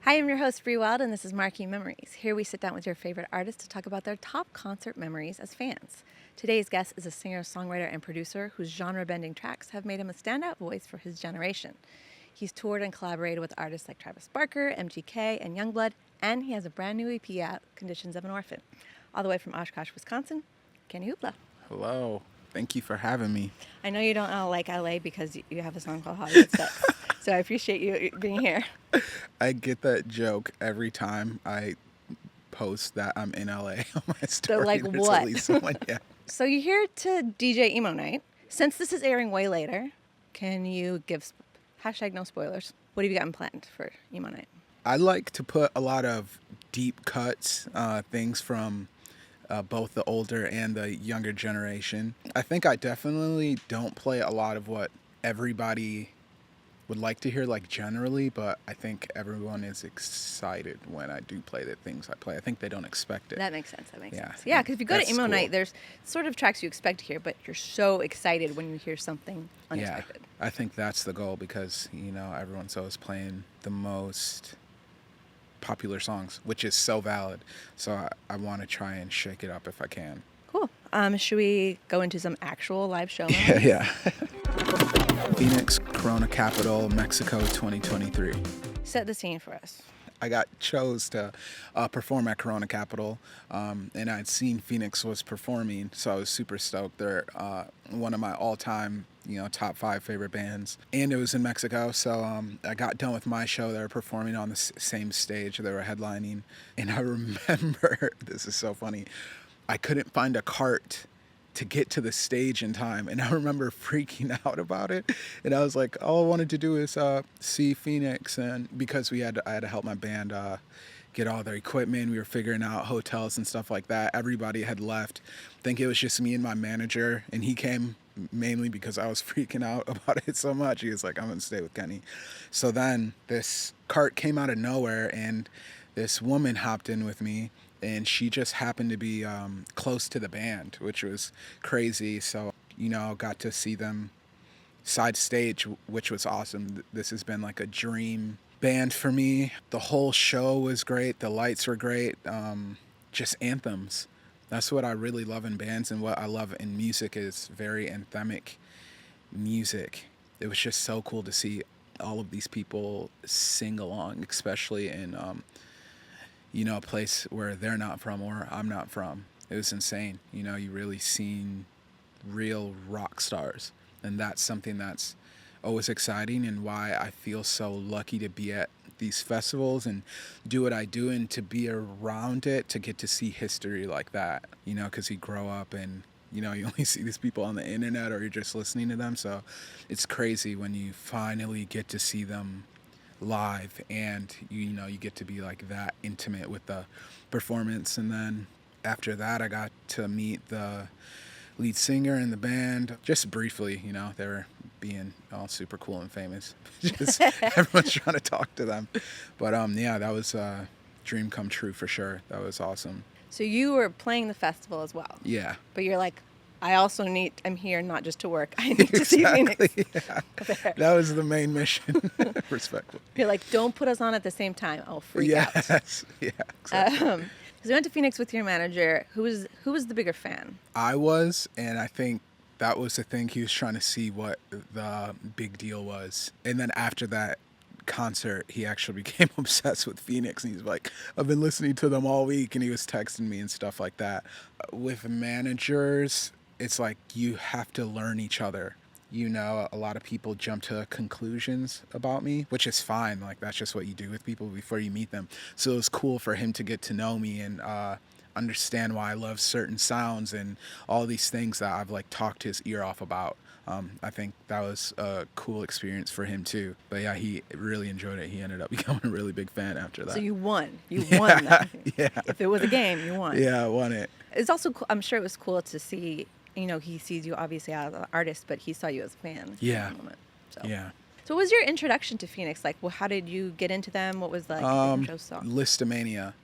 Hi, I'm your host, Bree Wild, and this is Marquee Memories. Here we sit down with your favorite artists to talk about their top concert memories as fans. Today's guest is a singer, songwriter, and producer whose genre-bending tracks have made him a standout voice for his generation. He's toured and collaborated with artists like Travis Barker, MGK, and Youngblood, and he has a brand new EP out, Conditions of an Orphan. All the way from Oshkosh, Wisconsin, KennyHoopla. Hello. Thank you for having me. I know you don't like LA because you have a song called Hollywood Sucks, so I appreciate you being here. I get that joke every time I post that I'm in LA on my story. So, like, There's what? At least someone, yeah. So you're here to DJ Emo Nite. Since this is airing way later, can you give hashtag no spoilers? What have you gotten planned for Emo Nite? I like to put a lot of deep cuts, things from both the older and the younger generation. I think I definitely don't play a lot of what everybody would like to hear, like generally, but I think everyone is excited when I do play the things I play. I think they don't expect it. That makes sense. That makes Yeah. sense. Yeah, because if you go to That's Emo cool. Nite, there's sort of tracks you expect to hear, but you're so excited when you hear something unexpected. Yeah, I think that's the goal because, everyone's always playing the most popular songs, which is so valid. So I want to try and shake it up if I can. Cool. Should we go into some actual live show moments? Yeah. Phoenix, Corona Capital, Mexico 2023. Set the scene for us. I chose to perform at Corona Capital, and I'd seen Phoenix was performing, so I was super stoked. They're one of my all-time, top 5 favorite bands, and it was in Mexico. So I got done with my show. They were performing on the same stage. They were headlining, and I remember this is so funny. I couldn't find a cart to get to the stage in time, and I remember freaking out about it. And I was like, all I wanted to do is see Phoenix, and because I had to help my band get all their equipment. We were figuring out hotels and stuff like that. Everybody had left. I think it was just me and my manager, and he came mainly because I was freaking out about it so much. He was like, I'm gonna stay with Kenny. So then this cart came out of nowhere, and this woman hopped in with me, and she just happened to be close to the band, which was crazy. So, got to see them side stage, which was awesome. This has been like a dream band for me. The whole show was great. The lights were great. Just anthems. That's what I really love in bands, and what I love in music is very anthemic music. It was just so cool to see all of these people sing along, especially in a place where they're not from or I'm not from. It was insane. You really seen real rock stars. And that's something that's always exciting, and why I feel so lucky to be at these festivals and do what I do, and to be around it, to get to see history like that, because you grow up and, you only see these people on the internet or you're just listening to them. So it's crazy when you finally get to see them live, and you get to be like that intimate with the performance. And then after that, I got to meet the lead singer in the band just briefly. They were being all super cool and famous. Just everyone's trying to talk to them. But that was a dream come true for sure. That was awesome. So you were playing the festival as well. Yeah. But you're like, I'm here not just to work. I need to see Phoenix. Yeah. That was the main mission. Respectfully. You're like, don't put us on at the same time. I'll freak out. Yes. Yeah. Exactly. Because you went to Phoenix with your manager. Who was the bigger fan? I was, and I think that was the thing. He was trying to see what the big deal was. And then after that concert, he actually became obsessed with Phoenix, and he's like, I've been listening to them all week, and he was texting me and stuff like that. With managers, it's like you have to learn each other. A lot of people jump to conclusions about me, which is fine. Like, that's just what you do with people before you meet them. So it was cool for him to get to know me and understand why I love certain sounds and all these things that I've like talked his ear off about. I think that was a cool experience for him too. But yeah, he really enjoyed it. He ended up becoming a really big fan after that. So you won. You won that. Yeah. If it was a game, you won. Yeah, I won it. It's also cool. I'm sure it was cool to see, he sees you obviously as an artist, but he saw you as a fan. Yeah. In the moment, so. Yeah. So what was your introduction to Phoenix? Like, well, how did you get into them? What was the intro song? Listomania.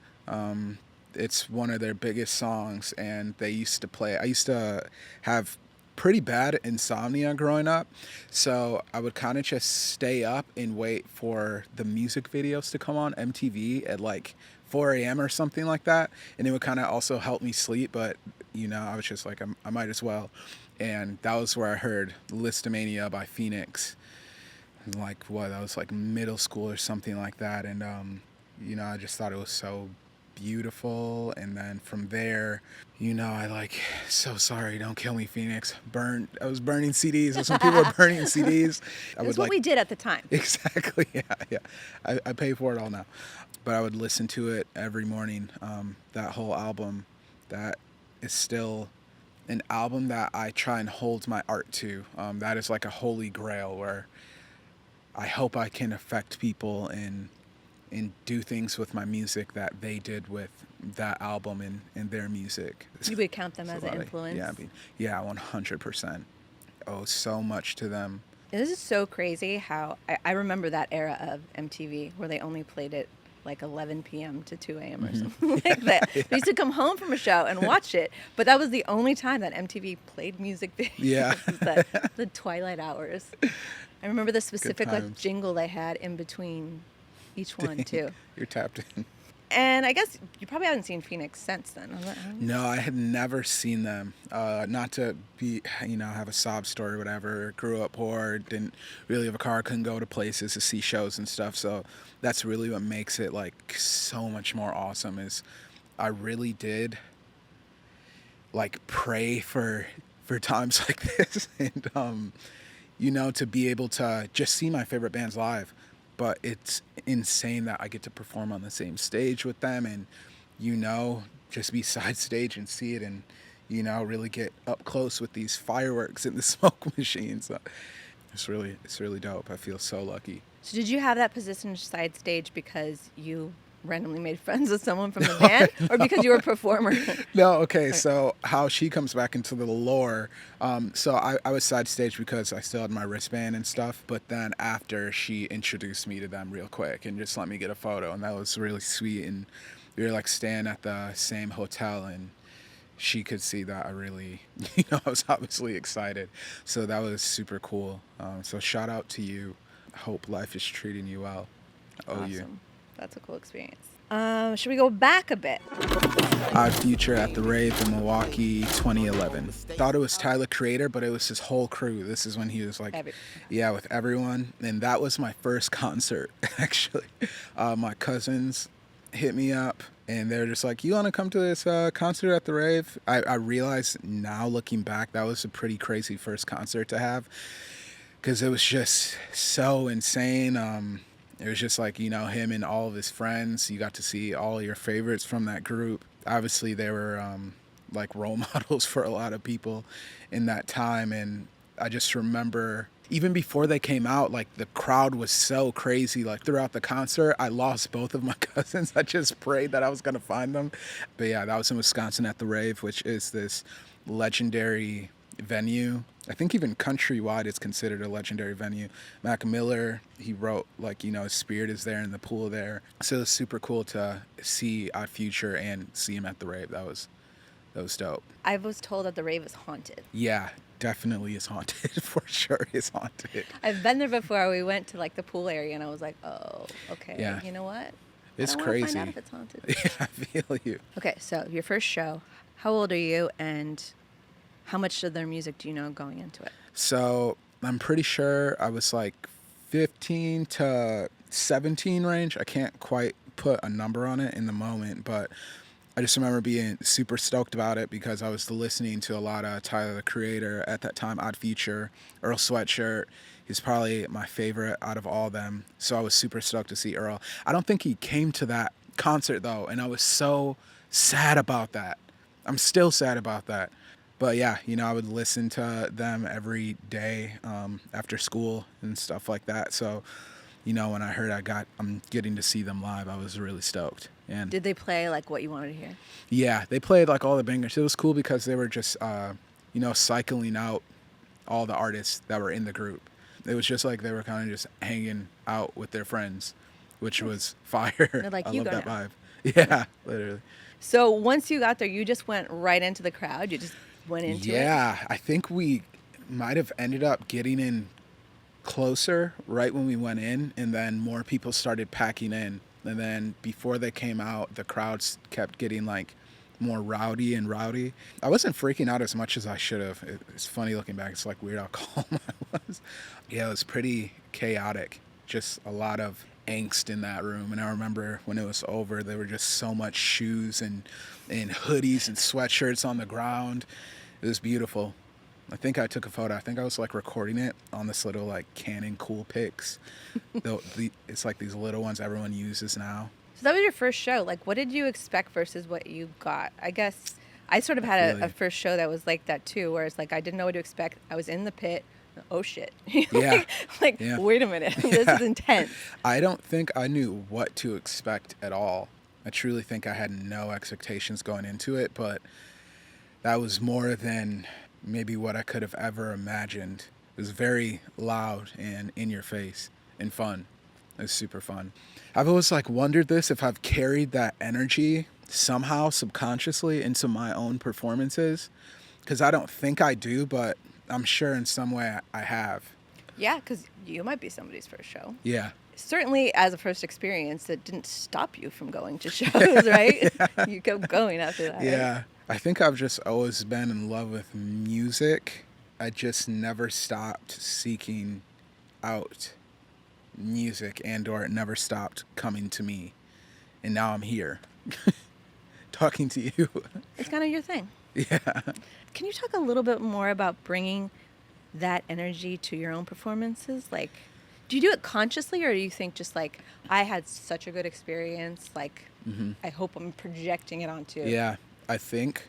It's one of their biggest songs, and they used to play. I used to have pretty bad insomnia growing up, so I would kind of just stay up and wait for the music videos to come on MTV at like 4 a.m. or something like that, and it would kind of also help me sleep. But I was just like, I might as well, and that was where I heard Listomania by Phoenix. Like what? That was like middle school or something like that, and I just thought it was so beautiful. And then from there, I like, so sorry, don't kill me, Phoenix. I was burning CDs. Or some people were burning CDs. That's what we did at the time. Exactly. Yeah. I pay for it all now, but I would listen to it every morning. That whole album, that is still an album that I try and hold my art to. That is like a holy grail where I hope I can affect people and do things with my music that they did with that album and their music. You would count them as an influence? Yeah, 100%. Owe so much to them. This is so crazy how I remember that era of MTV where they only played it like 11 p.m. to 2 a.m. or something like that. Yeah. I used to come home from a show and watch it, but that was the only time that MTV played music videos. Yeah. the twilight hours. I remember the specific like jingle they had in between each one too. You're tapped in. And I guess you probably haven't seen Phoenix since then. No, I had never seen them. Not to be, have a sob story or whatever. Grew up poor, didn't really have a car, couldn't go to places to see shows and stuff. So that's really what makes it like so much more awesome is I really did like pray for times like this and, to be able to just see my favorite bands live. But it's insane that I get to perform on the same stage with them and, just be side stage and see it and, really get up close with these fireworks and the smoke machines. It's really dope. I feel so lucky. So did you have that position side stage because you randomly made friends with someone from the band or because you were a performer? No, okay, so how she comes back into the lore, so I was side stage because I still had my wristband and stuff, but then after she introduced me to them real quick and just let me get a photo, and that was really sweet, and we were like staying at the same hotel, and she could see that I really, I was obviously excited, so that was super cool. So shout out to you. Hope life is treating you well. Awesome. You. That's a cool experience. Should we go back a bit? Odd Future at the Rave in Milwaukee, 2011. Thought it was Tyler Creator, but it was his whole crew. This is when he was like, with everyone. And that was my first concert, actually. My cousins hit me up, and they're just like, you want to come to this concert at the Rave? I realized now, looking back, that was a pretty crazy first concert to have, because it was just so insane. It was just like, him and all of his friends. You got to see all your favorites from that group. Obviously, they were like role models for a lot of people in that time. And I just remember, even before they came out, like the crowd was so crazy. Like throughout the concert, I lost both of my cousins. I just prayed that I was going to find them. But yeah, that was in Wisconsin at the Rave, which is this legendary venue. I think even countrywide it's considered a legendary venue. Mac Miller, he wrote his spirit is there in the pool there. So it was super cool to see Odd Future and see him at the Rave. That was dope. I was told that the Rave is haunted. Yeah, definitely is haunted. For sure is haunted. I've been there before. We went to like the pool area and I was like, oh, okay. Yeah. You know what? It's I don't crazy. Find out if it's haunted. Yeah, I feel you. Okay, so your first show, how old are you and how much of their music do you know going into it? So I'm pretty sure I was like 15 to 17 range. I can't quite put a number on it in the moment, but I just remember being super stoked about it because I was listening to a lot of Tyler, the Creator at that time, Odd Future, Earl Sweatshirt. He's probably my favorite out of all of them. So I was super stoked to see Earl. I don't think he came to that concert though, and I was so sad about that. I'm still sad about that. But yeah, I would listen to them every day after school and stuff like that. So, when I heard I'm getting to see them live, I was really stoked. And did they play like what you wanted to hear? Yeah, they played like all the bangers. It was cool because they were just, cycling out all the artists that were in the group. It was just like they were kind of just hanging out with their friends, which was fire. They're like, I you love go that now. vibe. Yeah, literally. So once you got there, you just went right into the crowd? You just went into it? Yeah, I think we might have ended up getting in closer right when we went in, and then more people started packing in. And then before they came out, the crowds kept getting like more rowdy and rowdy. I wasn't freaking out as much as I should have. It's funny looking back. It's like weird how calm I was. Yeah, it was pretty chaotic. Just a lot of angst in that room. And I remember when it was over, there were just so much shoes and hoodies and sweatshirts on the ground. It was beautiful. I think I took a photo. I think I was like recording it on this little like Canon Coolpix. It's like these little ones everyone uses now. So that was your first show. Like, what did you expect versus what you got? I guess I sort of had a first show that was like that too, where it's like I didn't know what to expect. I was in the pit. Oh shit. Yeah. Yeah. Wait a minute. This is intense. I don't think I knew what to expect at all. I truly think I had no expectations going into it, but that was more than maybe what I could have ever imagined. It was very loud and in your face and fun. It was super fun. I've always like wondered this, if I've carried that energy somehow subconsciously into my own performances, because I don't think I do, but I'm sure in some way I have. Yeah, because you might be somebody's first show. Yeah. Certainly as a first experience, it didn't stop you from going to shows, right? Yeah. You kept going after that. Yeah. Right? I think I've just always been in love with music. I just never stopped seeking out music, or it never stopped coming to me. And now I'm here talking to you. It's kind of your thing. Yeah. Can you talk a little bit more about bringing that energy to your own performances? Like, do you do it consciously, or do you think just like, I had such a good experience, like, I hope I'm projecting it onto? Yeah. I think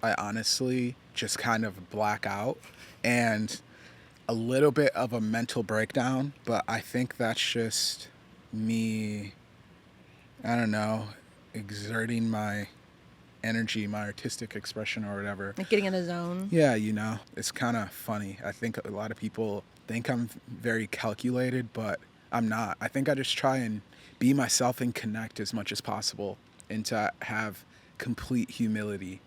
I honestly just kind of black out and a little bit of a mental breakdown, but I think that's just me, I don't know, exerting my energy, my artistic expression or whatever. Like getting in the zone? Yeah, it's kind of funny. I think a lot of people think I'm very calculated, but I'm not. I think I just try and be myself and connect as much as possible and to have complete humility.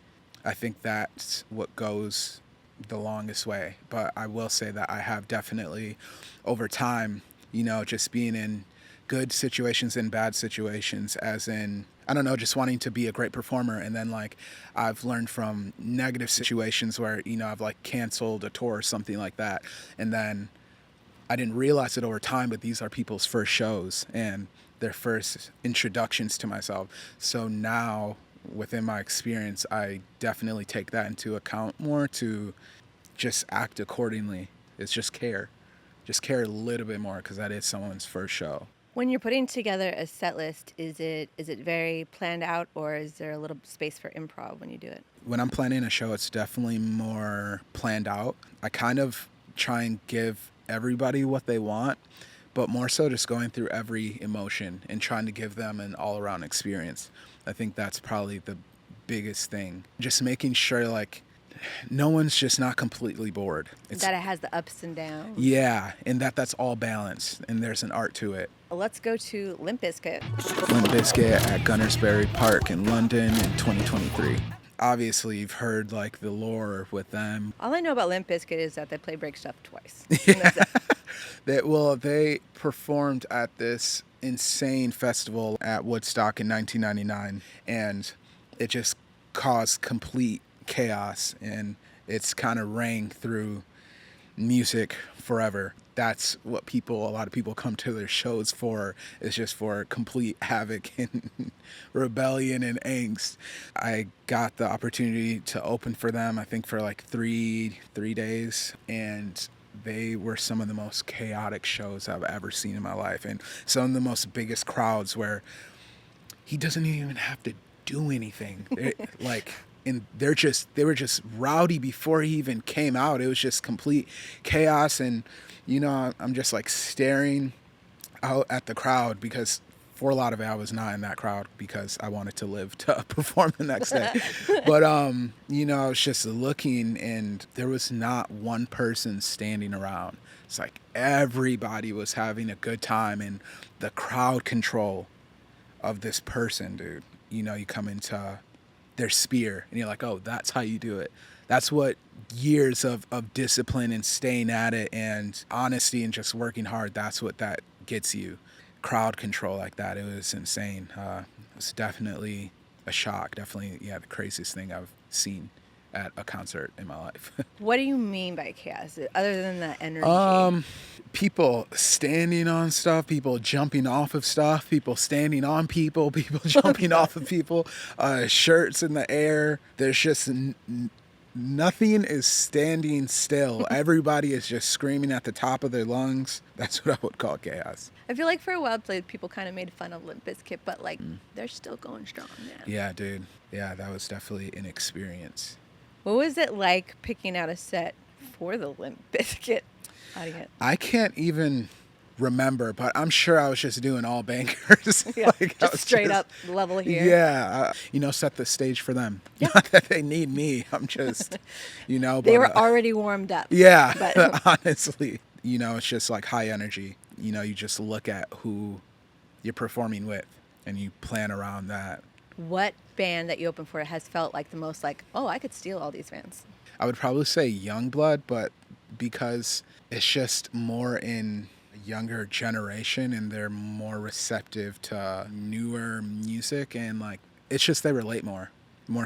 I think that's what goes the longest way. But I will say that I have definitely, over time, just being in good situations and bad situations, as in, I don't know, just wanting to be a great performer. And then like I've learned from negative situations where, I've like canceled a tour or something like that. And then I didn't realize it over time, but these are people's first shows and their first introductions to myself. So now within my experience, I definitely take that into account more to just act accordingly. It's just care. Just care a little bit more because that is someone's first show. When you're putting together a set list, is it very planned out, or is there a little space for improv when you do it? When I'm planning a show, it's definitely more planned out. I kind of try and give everybody what they want, but more so just going through every emotion and trying to give them an all-around experience. I think that's probably the biggest thing. Just making sure like no one's just not completely bored. That it has the ups and downs. Yeah, and that's all balanced, and there's an art to it. Let's go to Limp Bizkit. Limp Bizkit at Gunnersbury Park in London in 2023. Obviously, you've heard like the lore with them. All I know about Limp Bizkit is that they play Break Stuff twice. Yeah. They performed at this insane festival at Woodstock in 1999, and it just caused complete chaos, and it's kind of rang through music forever. That's what a lot of people come to their shows for, is just for complete havoc and rebellion and angst. I got the opportunity to open for them, I think for like three days, and they were some of the most chaotic shows I've ever seen in my life, and some of the most biggest crowds where he doesn't even have to do anything. And they were just rowdy before he even came out. It was just complete chaos. And, I'm just like staring out at the crowd, because for a lot of it, I was not in that crowd because I wanted to live to perform the next day. But, I was just looking, and there was not one person standing around. It's like everybody was having a good time, and the crowd control of this person, dude. You come into their spear and you're like, oh, that's how you do it. That's what years of discipline and staying at it and honesty and just working hard, that's what that gets you. Crowd control like that, it was insane. It was definitely a shock. Definitely, yeah, the craziest thing I've seen at a concert in my life. What do you mean by chaos, other than the energy? People standing on stuff, people jumping off of stuff, people standing on people, people jumping off of people, shirts in the air. There's just nothing is standing still. Everybody is just screaming at the top of their lungs. That's what I would call chaos. I feel like for a while, people kind of made fun of Limp Bizkit, but like they're still going strong. Yeah, dude. Yeah, that was definitely an experience. What was it like picking out a set for the Limp Bizkit audience? I can't even remember, but I'm sure I was just doing all bangers. Yeah, like, just straight up level here. Yeah, set the stage for them. Yeah. Not that they need me. I'm just, They were already warmed up. Yeah, but honestly, it's just like high energy. You just look at who you're performing with and you plan around that. What band that you opened for has felt like the most like, oh, I could steal all these fans? I would probably say Youngblood, but because it's just more in a younger generation and they're more receptive to newer music, and like it's just they relate more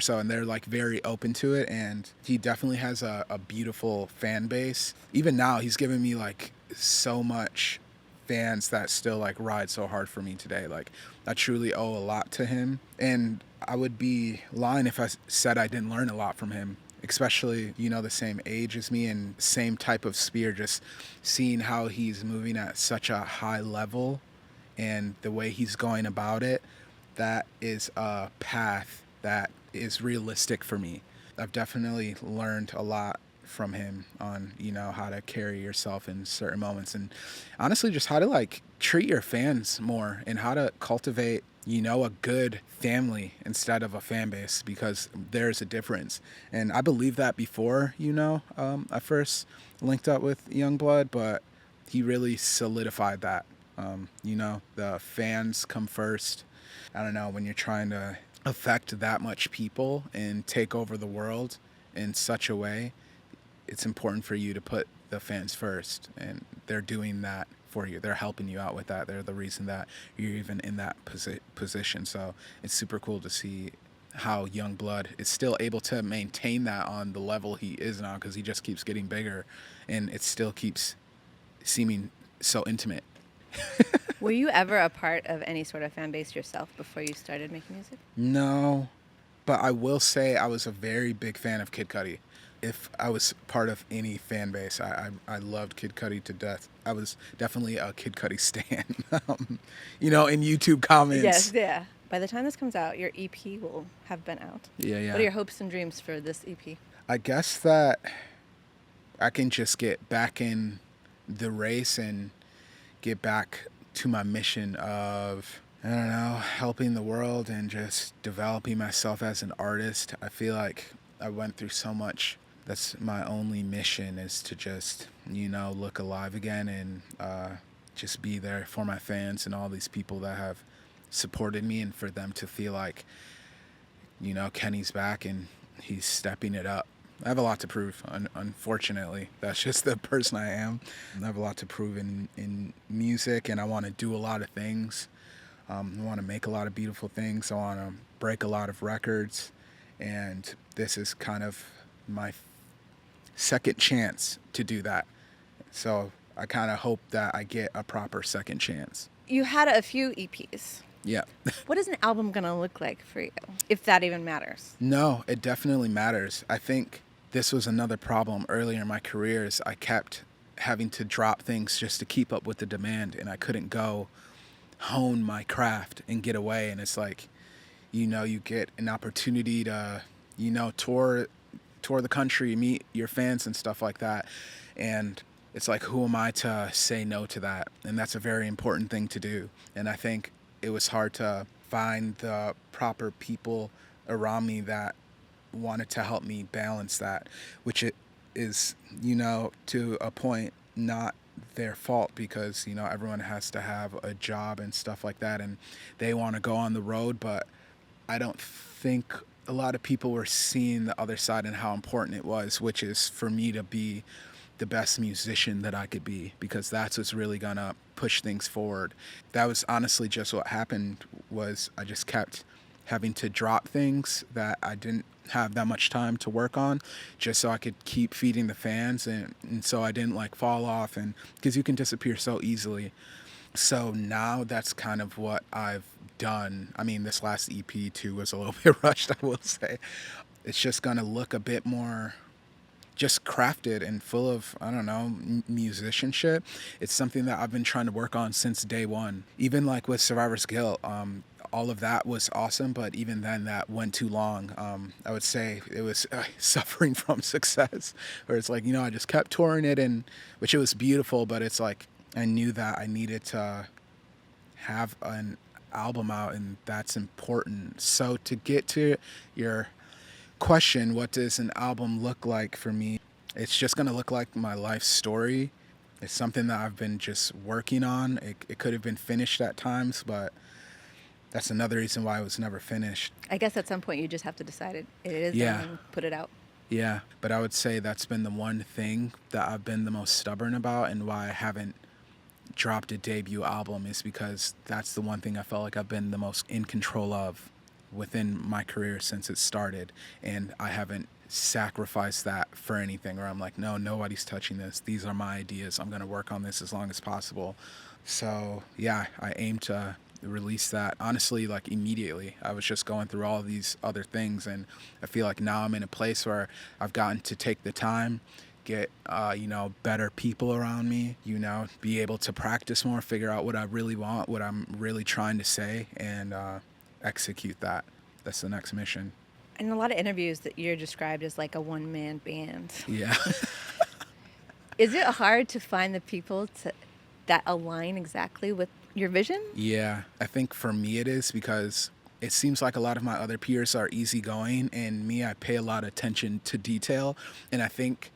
so, and they're like very open to it, and he definitely has a beautiful fan base. Even now he's giving me like so much fans that still like ride so hard for me today. Like I truly owe a lot to him, and I would be lying if I said I didn't learn a lot from him, especially the same age as me and same type of sphere. Just seeing how he's moving at such a high level and the way he's going about it, that is a path that is realistic for me. I've definitely learned a lot from him on how to carry yourself in certain moments, and honestly just how to like treat your fans more and how to cultivate a good family instead of a fan base, because there's a difference. And I believed that before I first linked up with Youngblood, but he really solidified that. The fans come first. I don't know, when you're trying to affect that much people and take over the world in such a way, it's important for you to put the fans first, and they're doing that for you. They're helping you out with that. They're the reason that you're even in that position. So it's super cool to see how Youngblood is still able to maintain that on the level he is now, because he just keeps getting bigger and it still keeps seeming so intimate. Were you ever a part of any sort of fan base yourself before you started making music? No, but I will say I was a very big fan of Kid Cudi. If I was part of any fan base, I loved Kid Cudi to death. I was definitely a Kid Cudi stan. In YouTube comments. Yes, yeah. By the time this comes out, your EP will have been out. Yeah. What are your hopes and dreams for this EP? I guess that I can just get back in the race and get back to my mission of, I don't know, helping the world and just developing myself as an artist. I feel like I went through so much. That's my only mission, is to just, look alive again and just be there for my fans and all these people that have supported me, and for them to feel like, Kenny's back and he's stepping it up. I have a lot to prove, unfortunately. That's just the person I am. I have a lot to prove in music, and I want to do a lot of things. I want to make a lot of beautiful things. I want to break a lot of records, and this is kind of my second chance to do that. So I kind of hope that I get a proper second chance. You had a few EPs. Yeah. What is an album going to look like for you, if that even matters? No, it definitely matters. I think this was another problem earlier in my career, is I kept having to drop things just to keep up with the demand, and I couldn't go hone my craft and get away. And it's like, you get an opportunity to, tour the country, meet your fans and stuff like that. And it's like, who am I to say no to that? And that's a very important thing to do. And I think it was hard to find the proper people around me that wanted to help me balance that, which it is, to a point, not their fault, because, everyone has to have a job and stuff like that, and they want to go on the road. But I don't think a lot of people were seeing the other side and how important it was, which is for me to be the best musician that I could be, because that's what's really gonna push things forward. That was honestly just what happened. Was I just kept having to drop things that I didn't have that much time to work on, just so I could keep feeding the fans, and so I didn't like fall off, and because you can disappear so easily. So now that's kind of what I've done. I mean, this last EP too was a little bit rushed, I will say. It's just gonna look a bit more just crafted and full of, I don't know, musicianship. It's something that I've been trying to work on since day one. Even like with Survivor's Guilt, all of that was awesome, but even then that went too long. I would say it was suffering from success, where it's like, I just kept touring it, and which it was beautiful, but it's like I knew that I needed to have an album out, and that's important. So to get to your question, what does an album look like for me? It's just going to look like my life story. It's something that I've been just working on. It could have been finished at times, but that's another reason why it was never finished. I guess at some point you just have to decide it is done and put it out. Yeah, but I would say that's been the one thing that I've been the most stubborn about, and why I haven't dropped a debut album, is because that's the one thing I felt like I've been the most in control of within my career since it started, and I haven't sacrificed that for anything, or I'm like, no, nobody's touching this. These are my ideas. I'm going to work on this as long as possible. So yeah, I aim to release that honestly like immediately. I was just going through all of these other things, and I feel like now I'm in a place where I've gotten to take the time, get better people around me, be able to practice more, figure out what I really want, what I'm really trying to say, and execute that. That's the next mission. In a lot of interviews that you're described as like a one-man band. Yeah. Is it hard to find the people that align exactly with your vision? Yeah, I think for me it is, because it seems like a lot of my other peers are easygoing, and me, I pay a lot of attention to detail. And I think,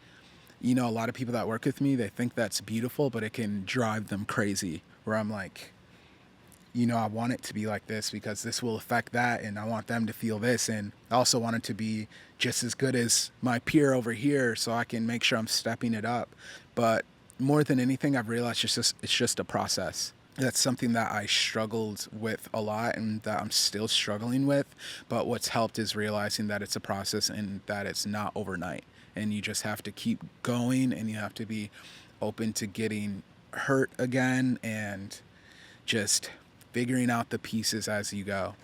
a lot of people that work with me, they think that's beautiful, but it can drive them crazy, where I'm like, I want it to be like this because this will affect that, and I want them to feel this, and I also want it to be just as good as my peer over here, so I can make sure I'm stepping it up. But more than anything, I've realized it's just a process. That's something that I struggled with a lot, and that I'm still struggling with. But what's helped is realizing that it's a process, and that it's not overnight. And you just have to keep going, and you have to be open to getting hurt again, and just figuring out the pieces as you go.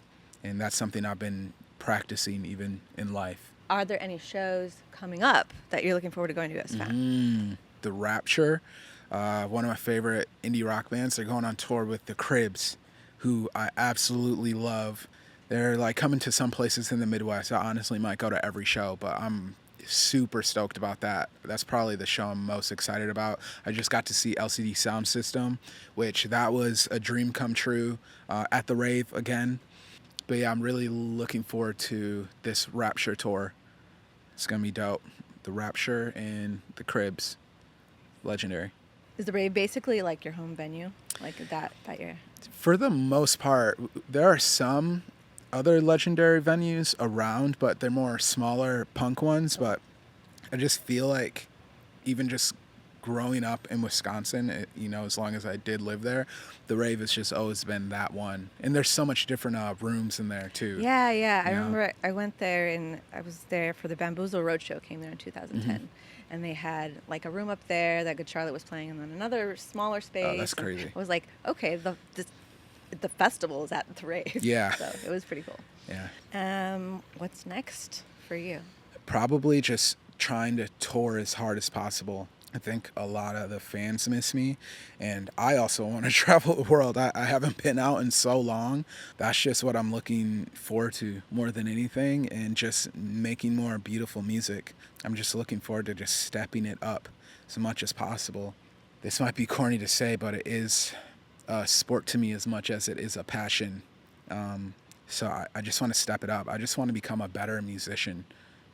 And that's something I've been practicing even in life. Are there any shows coming up that you're looking forward to going to as fan? The Rapture, one of my favorite indie rock bands, they're going on tour with the Cribs, who I absolutely love. They're like coming to some places in the Midwest. I honestly might go to every show, but I'm super stoked about that. That's probably the show I'm most excited about. I just got to see LCD Sound System, which that was a dream come true, at the Rave again. But yeah, I'm really looking forward to this Rapture tour. It's gonna be dope. The Rapture and the Cribs, legendary. Is the Rave basically like your home venue, like that you're? For the most part, there are some other legendary venues around, but they're more smaller punk ones. But I just feel like even just growing up in Wisconsin, as long as I did live there, the Rave has just always been that one. And there's so much different rooms in there too. Yeah. I remember I went there, and I was there for the Bamboozle Roadshow, came there in 2010. Mm-hmm. And they had like a room up there that Good Charlotte was playing, and then another smaller space. Oh, that's crazy. And I was like, okay, the festival is at the Rave. Yeah. So it was pretty cool. Yeah. What's next for you? Probably just trying to tour as hard as possible. I think a lot of the fans miss me, and I also want to travel the world. I haven't been out in so long. That's just what I'm looking forward to more than anything, and just making more beautiful music. I'm just looking forward to just stepping it up as much as possible. This might be corny to say, but it is a sport to me as much as it is a passion. So I just want to step it up. I just want to become a better musician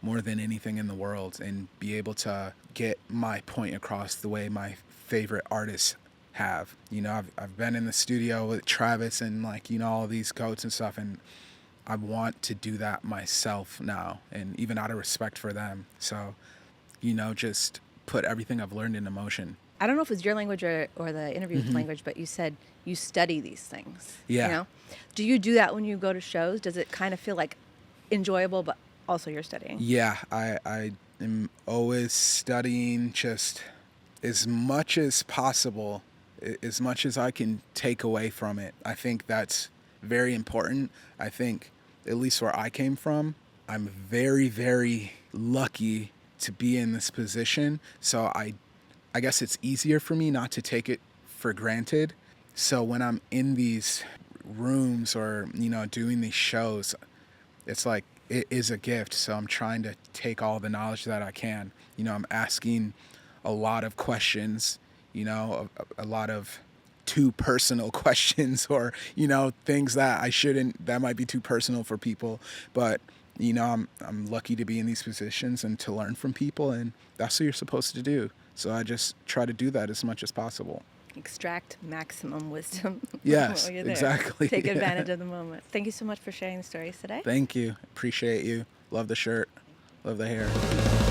more than anything in the world, and be able to get my point across the way my favorite artists have. I've been in the studio with Travis and all these goats and stuff, and I want to do that myself now, and even out of respect for them. So, just put everything I've learned into motion. I don't know if it's your language or the interview's language, but you said you study these things. Yeah. Do you do that when you go to shows? Does it kind of feel like enjoyable, but also you're studying? Yeah, I am always studying just as much as possible, as much as I can take away from it. I think that's very important. I think, at least where I came from, I'm very, very lucky to be in this position. So I guess it's easier for me not to take it for granted. So when I'm in these rooms or, doing these shows, it's like it is a gift. So I'm trying to take all the knowledge that I can. I'm asking a lot of questions, a lot of too personal questions, or, things that that might be too personal for people. But, I'm lucky to be in these positions and to learn from people, and that's what you're supposed to do. So I just try to do that as much as possible. Extract maximum wisdom. Yes, while you're there. exactly. Take advantage of the moment. Thank you so much for sharing the stories today. Thank you. Appreciate you. Love the shirt. Love the hair.